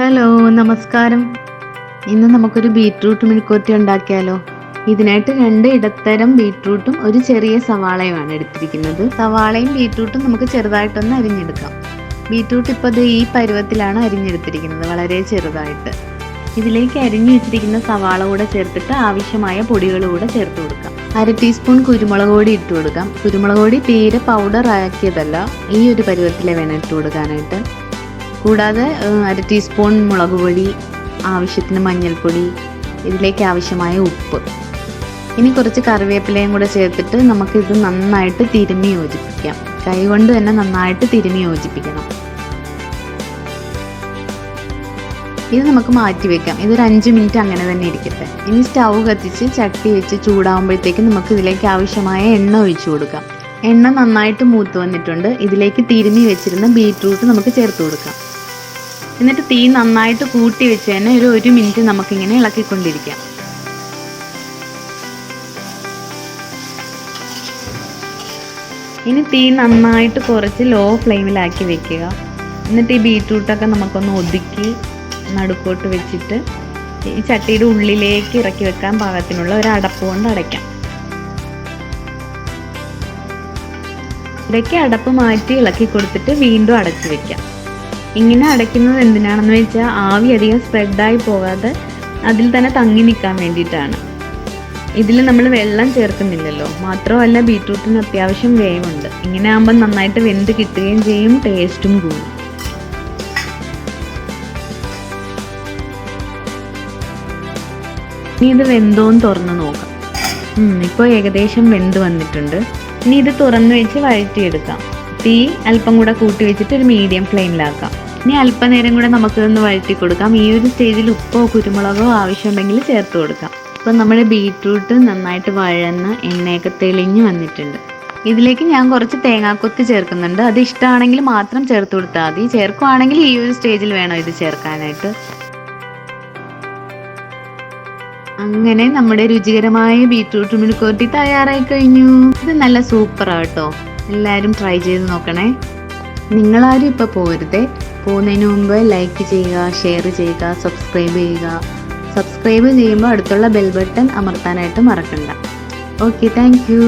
Hello, നമസ്കാരം. ഇന്ന് നമുക്കൊരു ബീറ്റ്റൂട്ട് മെഴുക്കുവരട്ടി ഉണ്ടാക്കിയാലോ? ഇതിനായിട്ട് 2 ഇടത്തരം ബീറ്റ്റൂട്ടും ഒരു ചെറിയ സവാളയുമാണ് എടുത്തിരിക്കുന്നത്. സവാളയും ബീറ്റ്റൂട്ടും നമുക്ക് ചെറുതായിട്ടൊന്ന് അരിഞ്ഞെടുക്കാം. ബീറ്റ്റൂട്ട് ഇപ്പോൾ ഈ പരുവത്തിലാണ് അരിഞ്ഞെടുത്തിരിക്കുന്നത്, വളരെ ചെറുതായിട്ട്. ഇതിലേക്ക് അരിഞ്ഞു വെച്ചിരിക്കുന്ന സവാള കൂടെ ചേർത്തിട്ട് ആവശ്യമായ പൊടികൾ കൂടെ ചേർത്ത് കൊടുക്കാം. 1/2 ടീസ്പൂൺ കുരുമുളക് പൊടി ഇട്ട് കൊടുക്കാം. കുരുമുളക് പൊടി തീരെ പൗഡർ ആക്കിയതല്ല, ഈ ഒരു പരുവത്തിലെ വേണം ഇട്ട് കൊടുക്കാനായിട്ട്. കൂടാതെ 1/2 ടീസ്പൂൺ മുളക് പൊടി, ആവശ്യത്തിന് മഞ്ഞൾപ്പൊടി, ഇതിലേക്ക് ആവശ്യമായ ഉപ്പ്. ഇനി കുറച്ച് കറിവേപ്പിലയും കൂടെ ചേർത്തിട്ട് നമുക്കിത് നന്നായിട്ട് തിരുമ്മി യോജിപ്പിക്കാം. കൈ കൊണ്ട് തന്നെ നന്നായിട്ട് തിരുമ്മി യോജിപ്പിക്കണം. ഇത് നമുക്ക് മാറ്റി വെക്കാം. ഇതൊരു 5 മിനിറ്റ് അങ്ങനെ തന്നെ ഇരിക്കട്ടെ. ഇനി സ്റ്റൗ കത്തിച്ച് ചട്ടി വെച്ച് ചൂടാകുമ്പോഴത്തേക്ക് നമുക്ക് ഇതിലേക്ക് ആവശ്യമായ എണ്ണ ഒഴിച്ചു കൊടുക്കാം. എണ്ണ നന്നായിട്ട് മൂത്ത് വന്നിട്ടുണ്ട്. ഇതിലേക്ക് തിരുമ്മി വെച്ചിരുന്ന ബീറ്റ്റൂട്ട് നമുക്ക് ചേർത്ത് കൊടുക്കാം. എന്നിട്ട് തീ നന്നായിട്ട് കൂട്ടി വെച്ച് തന്നെ ഒരു 1 മിനിറ്റ് നമുക്കിങ്ങനെ ഇളക്കിക്കൊണ്ടിരിക്കാം. ഇനി തീ നന്നായിട്ട് കുറച്ച് ലോ ഫ്ലെയിമിലാക്കി വെക്കുക. എന്നിട്ട് ഈ ബീറ്റ്റൂട്ടൊക്കെ നമുക്കൊന്ന് ഒതുക്കി നടുക്കോട്ട് വെച്ചിട്ട് ഈ ചട്ടിയുടെ ഉള്ളിലേക്ക് ഇറക്കി വെക്കാൻ പാകത്തിനുള്ള ഒരു അടപ്പ് കൊണ്ട് അടയ്ക്കാം. ഇടയ്ക്ക് അടപ്പ് മാറ്റി ഇളക്കി കൊടുത്തിട്ട് വീണ്ടും അടച്ചു വെക്കാം. ഇങ്ങനെ അടയ്ക്കുന്നത് എന്തിനാണെന്ന് വെച്ചാൽ ആവി അധികം സ്പ്രെഡായി പോകാതെ അതിൽ തന്നെ തങ്ങി നിൽക്കാൻ വേണ്ടിയിട്ടാണ്. ഇതിൽ നമ്മൾ വെള്ളം ചേർക്കുന്നില്ലല്ലോ. മാത്രമല്ല ബീറ്റ്റൂട്ടിന് അത്യാവശ്യം വേവുണ്ട്. ഇങ്ങനെ ആകുമ്പോൾ നന്നായിട്ട് വെന്ത് കിട്ടുകയും ചെയ്യും, ടേസ്റ്റും കൂടും. ഇനി ഇത് വെന്തോന്ന് തുറന്ന് നോക്കാം. ഇപ്പോൾ ഏകദേശം വെന്ത് വന്നിട്ടുണ്ട്. ഇനി ഇത് തുറന്ന് വെച്ച് വഴറ്റിയെടുക്കാം. തീ അല്പം കൂടെ കൂട്ടി വെച്ചിട്ട് ഒരു മീഡിയം ഫ്ലെയിമിലാക്കാം. ഇനി അല്പനേരം കൂടെ നമുക്കിതൊന്ന് വഴറ്റി കൊടുക്കാം. ഈ ഒരു സ്റ്റേജിൽ ഉപ്പോ കുരുമുളകോ ആവശ്യമുണ്ടെങ്കിൽ ചേർത്ത് കൊടുക്കാം. ഇപ്പം നമ്മുടെ ബീറ്റ്റൂട്ട് നന്നായിട്ട് വഴന്ന് എണ്ണയൊക്കെ തെളിഞ്ഞ് വന്നിട്ടുണ്ട്. ഇതിലേക്ക് ഞാൻ കുറച്ച് തേങ്ങാക്കൊത്ത് ചേർക്കുന്നുണ്ട്. അത് ഇഷ്ടമാണെങ്കിൽ മാത്രം ചേർത്ത് കൊടുത്താൽ മതി. ചേർക്കുവാണെങ്കിൽ ഈ ഒരു സ്റ്റേജിൽ വേണം ഇത് ചേർക്കാനായിട്ട്. അങ്ങനെ നമ്മുടെ രുചികരമായ ബീറ്റ്റൂട്ട് മെഴുക്കുവരട്ടി തയ്യാറായി കഴിഞ്ഞു. ഇത് നല്ല സൂപ്പറാട്ടോ. എല്ലാവരും ട്രൈ ചെയ്ത് നോക്കണേ. നിങ്ങളാരും ഇപ്പോൾ പോരുതേ. പോകുന്നതിന് മുമ്പ് ലൈക്ക് ചെയ്യുക, ഷെയർ ചെയ്യുക, സബ്സ്ക്രൈബ് ചെയ്യുക. സബ്സ്ക്രൈബ് ചെയ്യുമ്പോൾ അടുത്തുള്ള ബെൽ ബട്ടൺ അമർത്താനായിട്ട് മറക്കണ്ട. Okay, thank you.